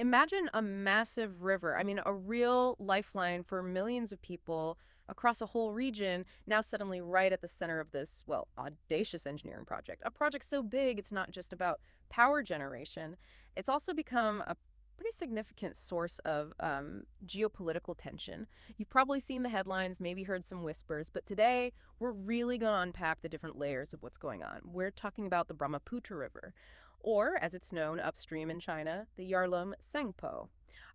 Imagine a massive river. I mean, a real lifeline for millions of people across a whole region, now suddenly right at the center of this, well, audacious engineering project. A project so big, it's not just about power generation. It's also become a pretty significant source of geopolitical tension. You've probably seen the headlines, maybe heard some whispers, but today we're really going to unpack the different layers of what's going on. We're talking about the Brahmaputra River, or as it's known upstream in China, the Yarlung Tsangpo.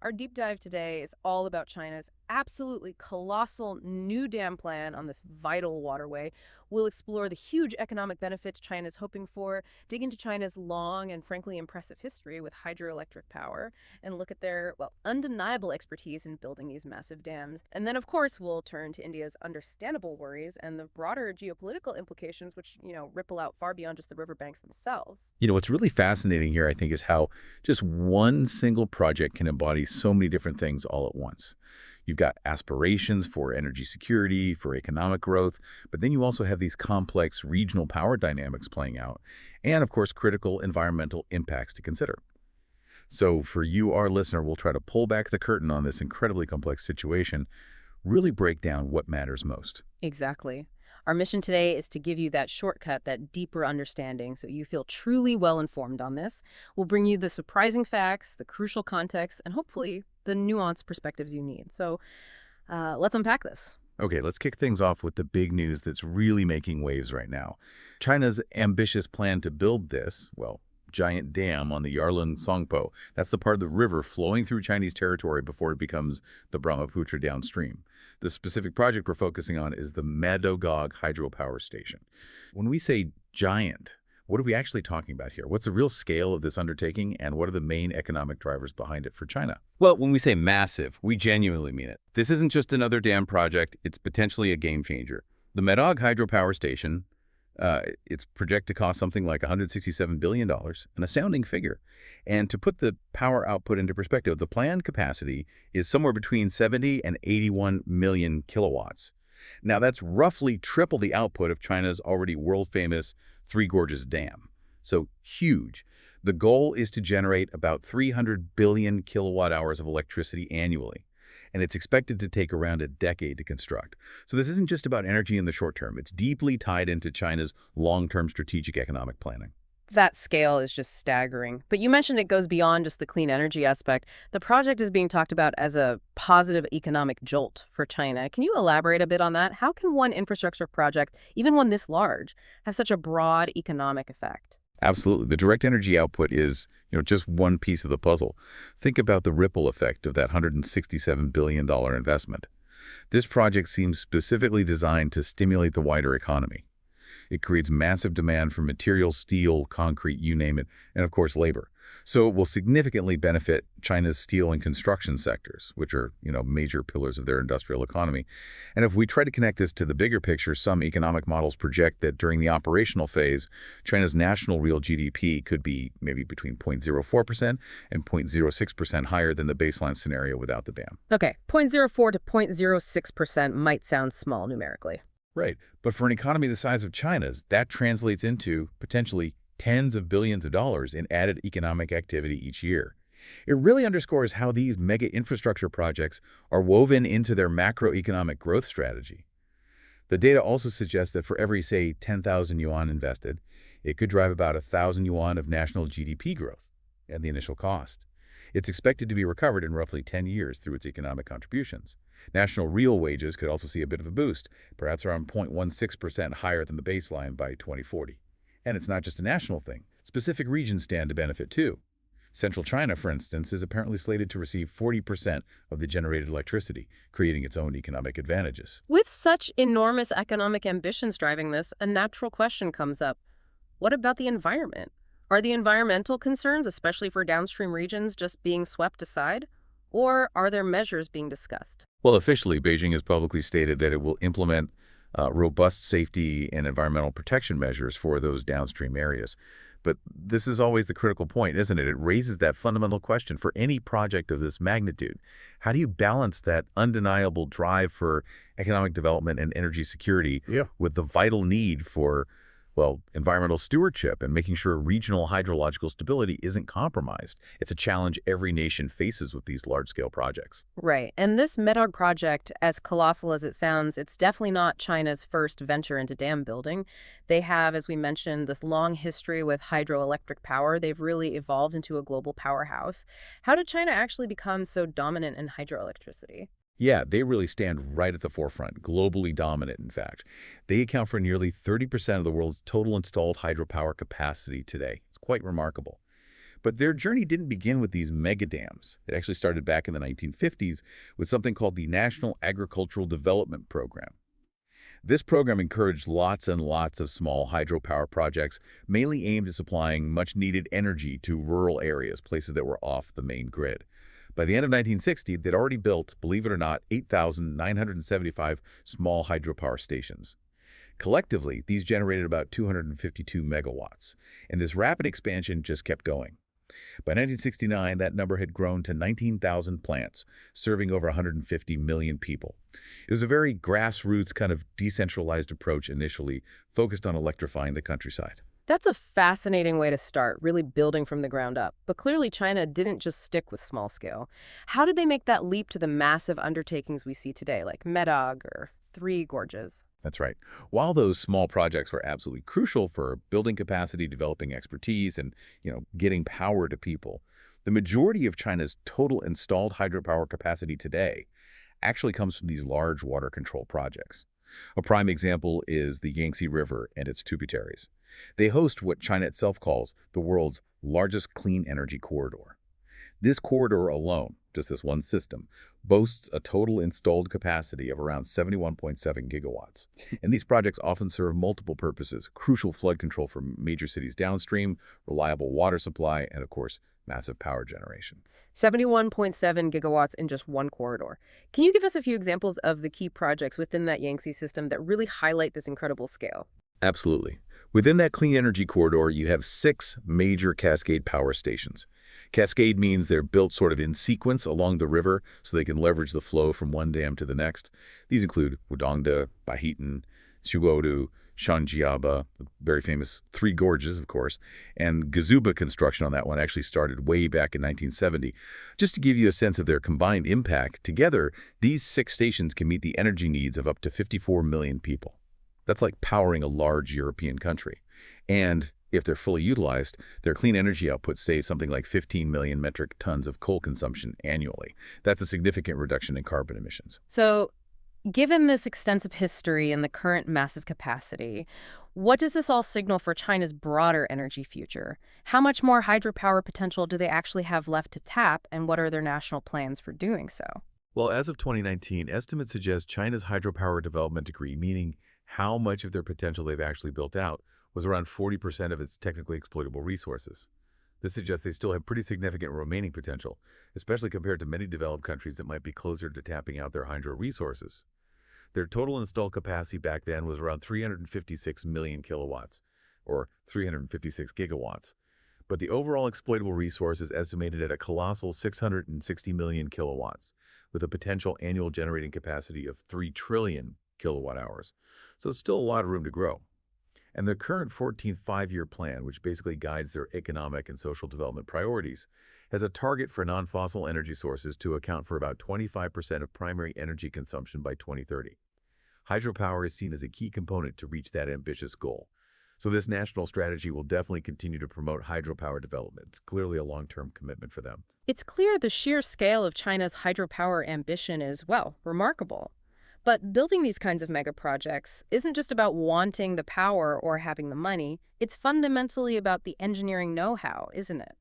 Our deep dive today is all about China's absolutely colossal new dam plan on this vital waterway. We'll explore the huge economic benefits China's hoping for, dig into China's long and frankly impressive history with hydroelectric power, and look at their, well, undeniable expertise in building these massive dams. And then, of course, we'll turn to India's understandable worries and the broader geopolitical implications, which, ripple out far beyond just the riverbanks themselves. What's really fascinating here, I think, is how just one single project can embody so many different things all at once. You've got aspirations for energy security, for economic growth, but then you also have these complex regional power dynamics playing out, and of course, critical environmental impacts to consider. So for you, our listener, we'll try to pull back the curtain on this incredibly complex situation, really break down what matters most. Exactly. Our mission today is to give you that shortcut, that deeper understanding, so you feel truly well-informed on this. We'll bring you the surprising facts, the crucial context, and hopefully the nuanced perspectives you need. So let's unpack this. Okay, let's kick things off with the big news that's really making waves right now. China's ambitious plan to build this, well, giant dam on the Yarlung Tsangpo. That's the part of the river flowing through Chinese territory before it becomes the Brahmaputra downstream. The specific project we're focusing on is the Medog Hydropower Station. When we say giant, what are we actually talking about here? What's the real scale of this undertaking, and what are the main economic drivers behind it for China? Well, when we say massive, we genuinely mean it. This isn't just another dam project, it's potentially a game changer. The Medog Hydropower Station, it's projected to cost something like $167 billion, an astounding figure. And to put the power output into perspective, the planned capacity is somewhere between 70 and 81 million kilowatts. Now, that's roughly triple the output of China's already world-famous Three Gorges Dam. So huge. The goal is to generate about 300 billion kilowatt hours of electricity annually, and it's expected to take around a decade to construct. So this isn't just about energy in the short term. It's deeply tied into China's long-term strategic economic planning. That scale is just staggering. But you mentioned it goes beyond just the clean energy aspect. The project is being talked about as a positive economic jolt for China. Can you elaborate a bit on that? How can one infrastructure project, even one this large, have such a broad economic effect? Absolutely. The direct energy output is, just one piece of the puzzle. Think about the ripple effect of that $167 billion investment. This project seems specifically designed to stimulate the wider economy. It creates massive demand for materials, steel, concrete, you name it, and of course labor. So it will significantly benefit China's steel and construction sectors, which are, major pillars of their industrial economy. And if we try to connect this to the bigger picture, some economic models project that during the operational phase, China's national real GDP could be maybe between 0.04% and 0.06% higher than the baseline scenario without the dam. Okay, 0.04 to 0.06% might sound small numerically. Right. But for an economy the size of China's, that translates into potentially tens of billions of dollars in added economic activity each year. It really underscores how these mega infrastructure projects are woven into their macroeconomic growth strategy. The data also suggests that for every, say, 10,000 yuan invested, it could drive about 1,000 yuan of national GDP growth at the initial cost. It's expected to be recovered in roughly 10 years through its economic contributions. National real wages could also see a bit of a boost, perhaps around 0.16% higher than the baseline by 2040. And it's not just a national thing. Specific regions stand to benefit too. Central China, for instance, is apparently slated to receive 40% of the generated electricity, creating its own economic advantages. With such enormous economic ambitions driving this, a natural question comes up. What about the environment? Are the environmental concerns, especially for downstream regions, just being swept aside? Or are there measures being discussed? Well, officially, Beijing has publicly stated that it will implement robust safety and environmental protection measures for those downstream areas. But this is always the critical point, isn't it? It raises that fundamental question for any project of this magnitude. How do you balance that undeniable drive for economic development and energy security with the vital need for Well, environmental stewardship and making sure regional hydrological stability isn't compromised. It's a challenge every nation faces with these large-scale projects. Right. And this Medog project, as colossal as it sounds, it's definitely not China's first venture into dam building. They have, as we mentioned, this long history with hydroelectric power. They've really evolved into a global powerhouse. How did China actually become so dominant in hydroelectricity? Yeah, they really stand right at the forefront, globally dominant, in fact. They account for nearly 30% of the world's total installed hydropower capacity today. It's quite remarkable. But their journey didn't begin with these mega dams. It actually started back in the 1950s with something called the National Agricultural Development Program. This program encouraged lots and lots of small hydropower projects, mainly aimed at supplying much-needed energy to rural areas, places that were off the main grid. By the end of 1960, they'd already built, believe it or not, 8,975 small hydropower stations. Collectively, these generated about 252 megawatts, and this rapid expansion just kept going. By 1969, that number had grown to 19,000 plants, serving over 150 million people. It was a very grassroots kind of decentralized approach initially, focused on electrifying the countryside. That's a fascinating way to start, really building from the ground up. But clearly, China didn't just stick with small scale. How did they make that leap to the massive undertakings we see today, like Medog or Three Gorges? That's right. While those small projects were absolutely crucial for building capacity, developing expertise, and, getting power to people, the majority of China's total installed hydropower capacity today actually comes from these large water control projects. A prime example is the Yangtze River and its tributaries. They host what China itself calls the world's largest clean energy corridor. This corridor alone, just this one system, boasts a total installed capacity of around 71.7 gigawatts. And these projects often serve multiple purposes: crucial flood control for major cities downstream, reliable water supply, and of course, massive power generation. 71.7 gigawatts in just one corridor. Can you give us a few examples of the key projects within that Yangtze system that really highlight this incredible scale? Absolutely. Within that clean energy corridor, you have 6 major cascade power stations. Cascade means they're built sort of in sequence along the river so they can leverage the flow from one dam to the next. These include Wudongda, Bahitan, Shugodu, Shanjiaba, the very famous Three Gorges, of course, and Gazuba construction on that one actually started way back in 1970. Just to give you a sense of their combined impact, together, these 6 stations can meet the energy needs of up to 54 million people. That's like powering a large European country. And if they're fully utilized, their clean energy output saves something like 15 million metric tons of coal consumption annually. That's a significant reduction in carbon emissions. So, given this extensive history and the current massive capacity, what does this all signal for China's broader energy future? How much more hydropower potential do they actually have left to tap, and what are their national plans for doing so? Well, as of 2019, estimates suggest China's hydropower development degree, meaning how much of their potential they've actually built out, was around 40% of its technically exploitable resources. This suggests they still have pretty significant remaining potential, especially compared to many developed countries that might be closer to tapping out their hydro resources. Their total installed capacity back then was around 356 million kilowatts, or 356 gigawatts. But the overall exploitable resource is estimated at a colossal 660 million kilowatts, with a potential annual generating capacity of 3 trillion kilowatt hours. So it's still a lot of room to grow. And the current 14th five-year plan, which basically guides their economic and social development priorities, has a target for non-fossil energy sources to account for about 25% of primary energy consumption by 2030. Hydropower is seen as a key component to reach that ambitious goal. So this national strategy will definitely continue to promote hydropower development. It's clearly a long-term commitment for them. It's clear the sheer scale of China's hydropower ambition is, well, remarkable. But building these kinds of mega projects isn't just about wanting the power or having the money. It's fundamentally about the engineering know-how, isn't it?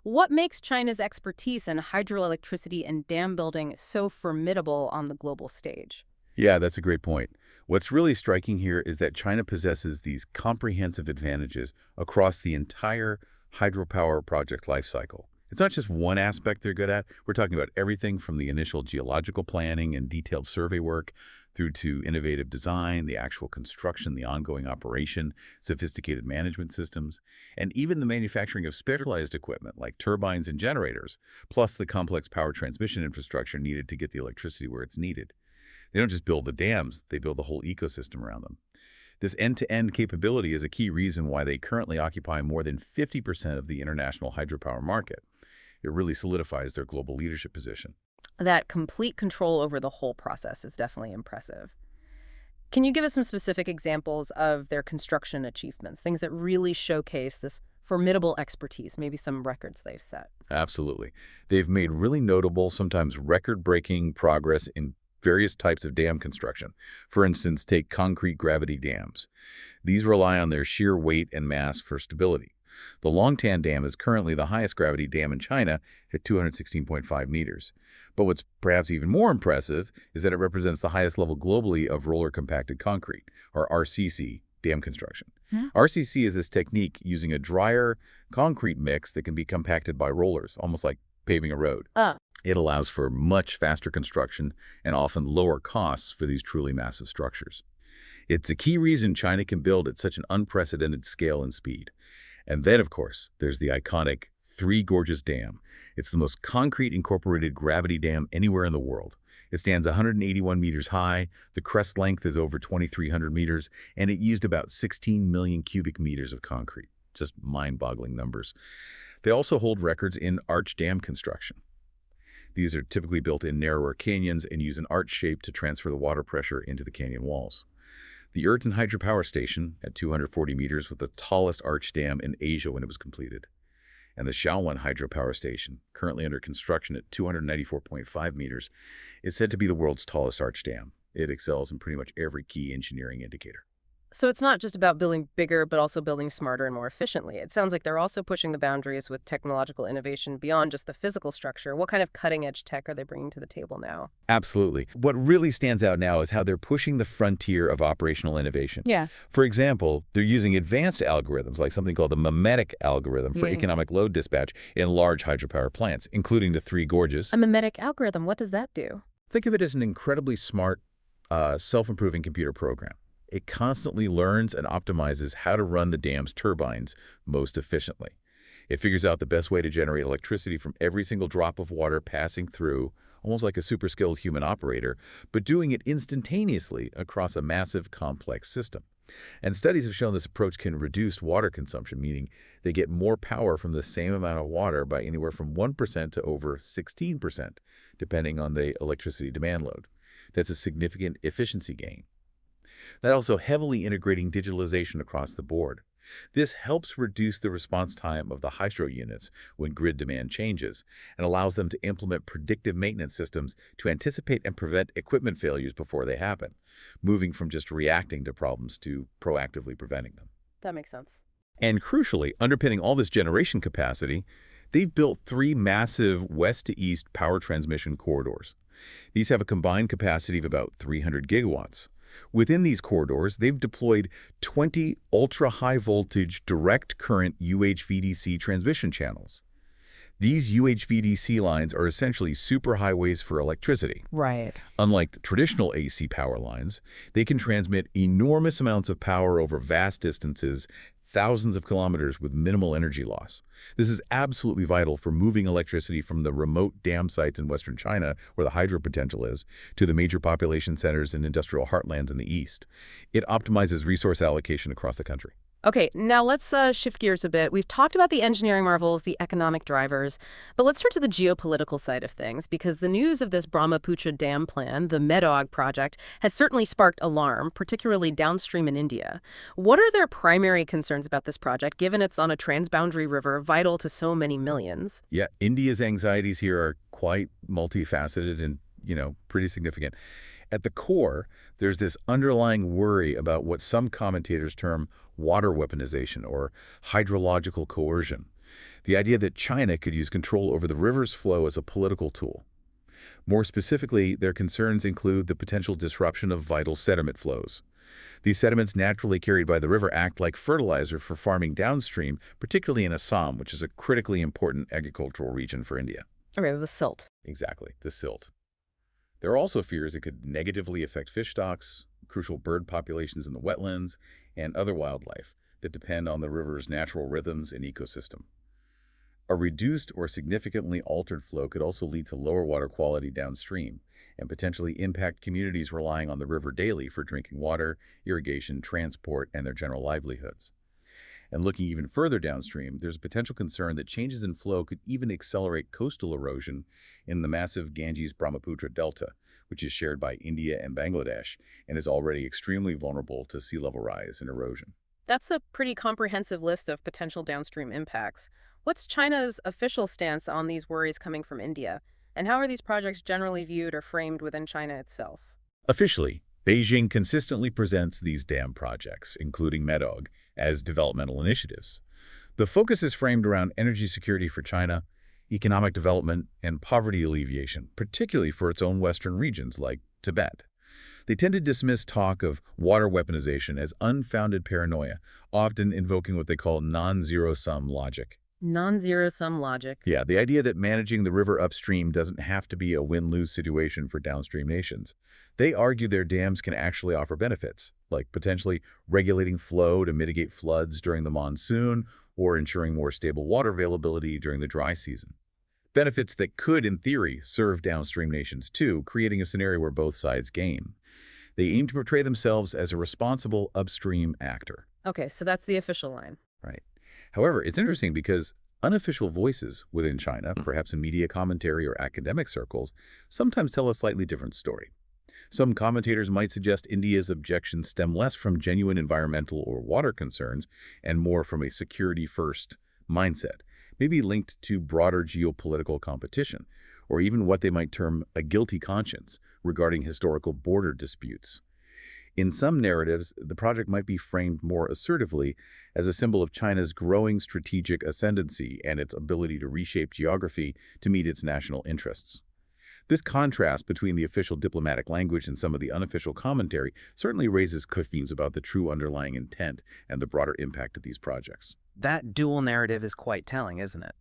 What makes China's expertise in hydroelectricity and dam building so formidable on the global stage? Yeah, that's a great point. What's really striking here is that China possesses these comprehensive advantages across the entire hydropower project lifecycle. It's not just one aspect they're good at. We're talking about everything from the initial geological planning and detailed survey work through to innovative design, the actual construction, the ongoing operation, sophisticated management systems, and even the manufacturing of specialized equipment like turbines and generators, plus the complex power transmission infrastructure needed to get the electricity where it's needed. They don't just build the dams, they build the whole ecosystem around them. This end-to-end capability is a key reason why they currently occupy more than 50% of the international hydropower market. It really solidifies their global leadership position. That complete control over the whole process is definitely impressive. Can you give us some specific examples of their construction achievements, things that really showcase this formidable expertise, maybe some records they've set? Absolutely. They've made really notable, sometimes record-breaking progress in various types of dam construction. For instance, take concrete gravity dams. These rely on their sheer weight and mass for stability. The Longtan Dam is currently the highest gravity dam in China at 216.5 meters. But what's perhaps even more impressive is that it represents the highest level globally of roller compacted concrete, or RCC, dam construction. Hmm? RCC is this technique using a drier concrete mix that can be compacted by rollers, almost like paving a road. It allows for much faster construction and often lower costs for these truly massive structures. It's a key reason China can build at such an unprecedented scale and speed. And then, of course, there's the iconic Three Gorges Dam. It's the most concrete incorporated gravity dam anywhere in the world. It stands 181 meters high, the crest length is over 2,300 meters, and it used about 16 million cubic meters of concrete. Just mind-boggling numbers. They also hold records in arch dam construction. These are typically built in narrower canyons and use an arch shape to transfer the water pressure into the canyon walls. The Yarlung Hydropower Station, at 240 meters, was the tallest arch dam in Asia when it was completed. And the Yarlung Hydropower Station, currently under construction at 294.5 meters, is said to be the world's tallest arch dam. It excels in pretty much every key engineering indicator. So it's not just about building bigger, but also building smarter and more efficiently. It sounds like they're also pushing the boundaries with technological innovation beyond just the physical structure. What kind of cutting-edge tech are they bringing to the table now? Absolutely. What really stands out now is how they're pushing the frontier of operational innovation. Yeah. For example, they're using advanced algorithms like something called the mimetic algorithm for economic load dispatch in large hydropower plants, including the Three Gorges. A mimetic algorithm, what does that do? Think of it as an incredibly smart, self-improving computer program. It constantly learns and optimizes how to run the dam's turbines most efficiently. It figures out the best way to generate electricity from every single drop of water passing through, almost like a super skilled human operator, but doing it instantaneously across a massive, complex system. And studies have shown this approach can reduce water consumption, meaning they get more power from the same amount of water by anywhere from 1% to over 16%, depending on the electricity demand load. That's a significant efficiency gain. That also heavily integrating digitalization across the board. This helps reduce the response time of the hydro units when grid demand changes and allows them to implement predictive maintenance systems to anticipate and prevent equipment failures before they happen, moving from just reacting to problems to proactively preventing them. That makes sense. And crucially, underpinning all this generation capacity, they've built 3 massive west-to-east power transmission corridors. These have a combined capacity of about 300 gigawatts. Within these corridors, they've deployed 20 ultra-high voltage direct current UHVDC transmission channels. These UHVDC lines are essentially superhighways for electricity. Right. Unlike the traditional AC power lines, they can transmit enormous amounts of power over vast distances, thousands of kilometers with minimal energy loss. This is absolutely vital for moving electricity from the remote dam sites in western China, where the hydro potential is, to the major population centers and industrial heartlands in the east. It optimizes resource allocation across the country. Okay, now let's shift gears a bit. We've talked about the engineering marvels, the economic drivers, but let's turn to the geopolitical side of things, because the news of this Brahmaputra Dam plan, the Medog project, has certainly sparked alarm, particularly downstream in India. What are their primary concerns about this project, given it's on a transboundary river vital to so many millions? Yeah, India's anxieties here are quite multifaceted and, pretty significant. At the core, there's this underlying worry about what some commentators term water weaponization or hydrological coercion, the idea that China could use control over the river's flow as a political tool. More specifically, their concerns include the potential disruption of vital sediment flows. These sediments naturally carried by the river act like fertilizer for farming downstream, particularly in Assam, which is a critically important agricultural region for India. Okay, the silt. Exactly, the silt. There are also fears it could negatively affect fish stocks, crucial bird populations in the wetlands, and other wildlife that depend on the river's natural rhythms and ecosystem. A reduced or significantly altered flow could also lead to lower water quality downstream and potentially impact communities relying on the river daily for drinking water, irrigation, transport, and their general livelihoods. And looking even further downstream, there's a potential concern that changes in flow could even accelerate coastal erosion in the massive Ganges-Brahmaputra Delta, which is shared by India and Bangladesh and is already extremely vulnerable to sea level rise and erosion. That's a pretty comprehensive list of potential downstream impacts. What's China's official stance on these worries coming from India? And how are these projects generally viewed or framed within China itself? Officially, Beijing consistently presents these dam projects, including Medog, as developmental initiatives. The focus is framed around energy security for China, economic development, and poverty alleviation, particularly for its own western regions like Tibet. They tend to dismiss talk of water weaponization as unfounded paranoia, often invoking what they call non-zero-sum logic. Non-zero-sum logic. Yeah, the idea that managing the river upstream doesn't have to be a win-lose situation for downstream nations. They argue their dams can actually offer benefits, like potentially regulating flow to mitigate floods during the monsoon or ensuring more stable water availability during the dry season. Benefits that could, in theory, serve downstream nations too, creating a scenario where both sides gain. They aim to portray themselves as a responsible upstream actor. Okay, so that's the official line. Right. However, it's interesting because unofficial voices within China, perhaps in media commentary or academic circles, sometimes tell a slightly different story. Some commentators might suggest India's objections stem less from genuine environmental or water concerns and more from a security-first mindset, maybe linked to broader geopolitical competition, or even what they might term a guilty conscience regarding historical border disputes. In some narratives, the project might be framed more assertively as a symbol of China's growing strategic ascendancy and its ability to reshape geography to meet its national interests. This contrast between the official diplomatic language and some of the unofficial commentary certainly raises questions about the true underlying intent and the broader impact of these projects. That dual narrative is quite telling, isn't it?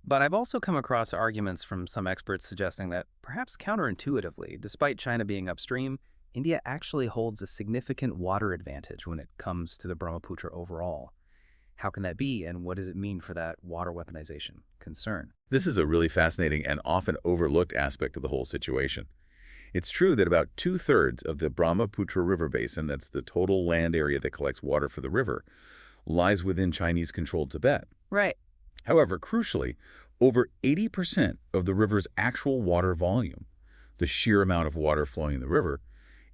But I've also come across arguments from some experts suggesting that, perhaps counterintuitively, despite China being upstream, India actually holds a significant water advantage when it comes to the Brahmaputra overall. How can that be, and what does it mean for that water weaponization concern? This is a really fascinating and often overlooked aspect of the whole situation. It's true that about two-thirds of the Brahmaputra River basin, that's the total land area that collects water for the river, lies within Chinese-controlled Tibet. Right. However, crucially, over 80% of the river's actual water volume, the sheer amount of water flowing in the river,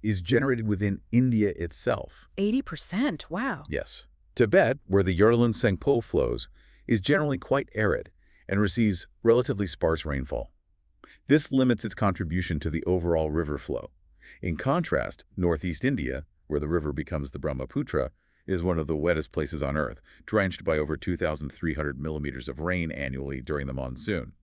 is generated within India itself. 80%, wow. Yes. Tibet, where the Yarlung Tsangpo flows, is generally quite arid and receives relatively sparse rainfall. This limits its contribution to the overall river flow. In contrast, northeast India, where the river becomes the Brahmaputra, is one of the wettest places on Earth, drenched by over 2,300 millimeters of rain annually during the monsoon.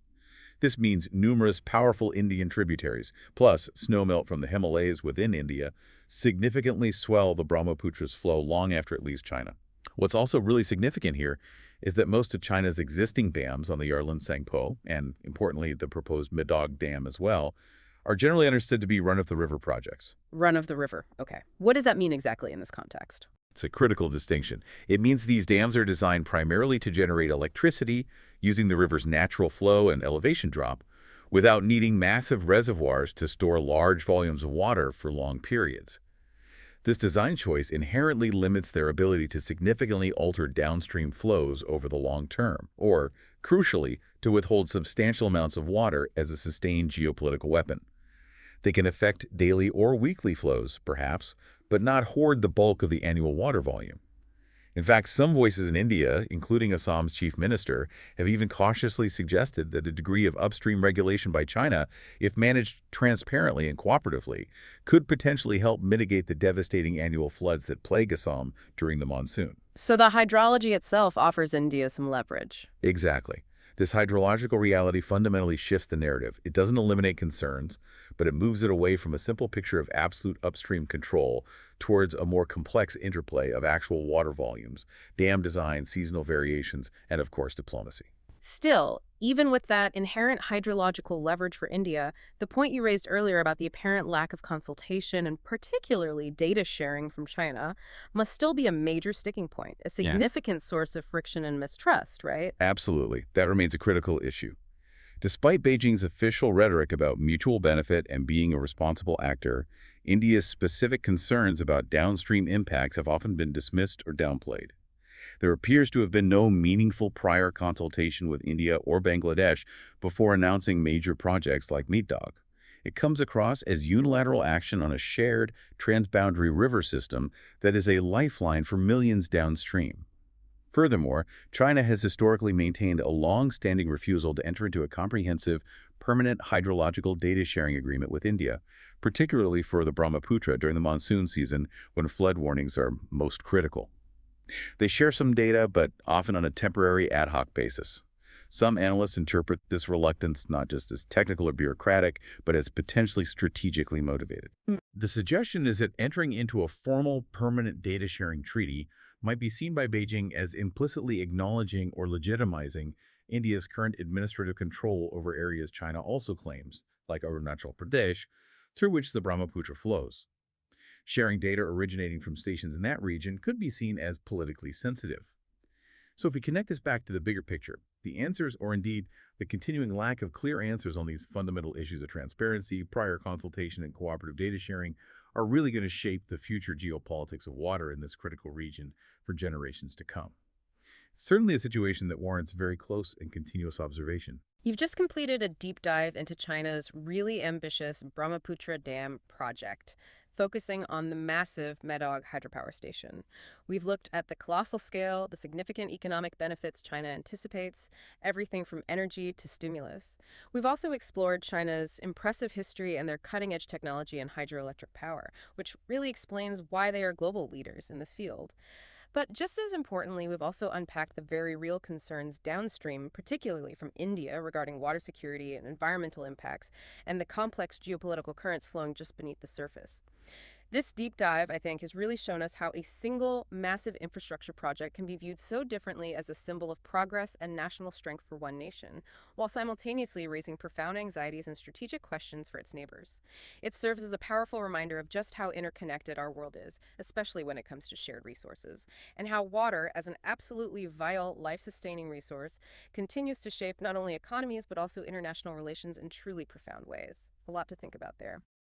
This means numerous powerful Indian tributaries, plus snowmelt from the Himalayas within India, significantly swell the Brahmaputra's flow long after it leaves China. What's also really significant here is that most of China's existing dams on the Yarlung Tsangpo, and importantly the proposed Medog Dam as well, are generally understood to be run-of-the-river projects. Run-of-the-river, okay. What does that mean exactly in this context? It's a critical distinction. It means these dams are designed primarily to generate electricity using the river's natural flow and elevation drop, without needing massive reservoirs to store large volumes of water for long periods. This design choice inherently limits their ability to significantly alter downstream flows over the long term, or, crucially, to withhold substantial amounts of water as a sustained geopolitical weapon. They can affect daily or weekly flows, perhaps, but not hoard the bulk of the annual water volume. In fact, some voices in India, including Assam's chief minister, have even cautiously suggested that a degree of upstream regulation by China, if managed transparently and cooperatively, could potentially help mitigate the devastating annual floods that plague Assam during the monsoon. So the hydrology itself offers India some leverage. Exactly. This hydrological reality fundamentally shifts the narrative. It doesn't eliminate concerns, but it moves it away from a simple picture of absolute upstream control towards a more complex interplay of actual water volumes, dam design, seasonal variations, and of course diplomacy. Still, even with that inherent hydrological leverage for India, the point you raised earlier about the apparent lack of consultation and particularly data sharing from China must still be a major sticking point, a Yeah. significant source of friction and mistrust, right? Absolutely. That remains a critical issue. Despite Beijing's official rhetoric about mutual benefit and being a responsible actor, India's specific concerns about downstream impacts have often been dismissed or downplayed. There appears to have been no meaningful prior consultation with India or Bangladesh before announcing major projects like Medog. It comes across as unilateral action on a shared transboundary river system that is a lifeline for millions downstream. Furthermore, China has historically maintained a long-standing refusal to enter into a comprehensive, permanent hydrological data sharing agreement with India, particularly for the Brahmaputra during the monsoon season when flood warnings are most critical. They share some data, but often on a temporary ad hoc basis. Some analysts interpret this reluctance not just as technical or bureaucratic, but as potentially strategically motivated. The suggestion is that entering into a formal, permanent data sharing treaty might be seen by Beijing as implicitly acknowledging or legitimizing India's current administrative control over areas China also claims, like Arunachal Pradesh, through which the Brahmaputra flows. Sharing data originating from stations in that region could be seen as politically sensitive. So if we connect this back to the bigger picture, the answers, or indeed the continuing lack of clear answers on these fundamental issues of transparency, prior consultation, and cooperative data sharing are really going to shape the future geopolitics of water in this critical region for generations to come. It's certainly a situation that warrants very close and continuous observation. You've just completed a deep dive into China's really ambitious Brahmaputra Dam project, focusing on the massive Medog Hydropower Station. We've looked at the colossal scale, the significant economic benefits China anticipates, everything from energy to stimulus. We've also explored China's impressive history and their cutting-edge technology in hydroelectric power, which really explains why they are global leaders in this field. But just as importantly, we've also unpacked the very real concerns downstream, particularly from India, regarding water security and environmental impacts, and the complex geopolitical currents flowing just beneath the surface. This deep dive, I think, has really shown us how a single massive infrastructure project can be viewed so differently as a symbol of progress and national strength for one nation, while simultaneously raising profound anxieties and strategic questions for its neighbors. It serves as a powerful reminder of just how interconnected our world is, especially when it comes to shared resources, and how water, as an absolutely vital, life-sustaining resource, continues to shape not only economies but also international relations in truly profound ways. A lot to think about there.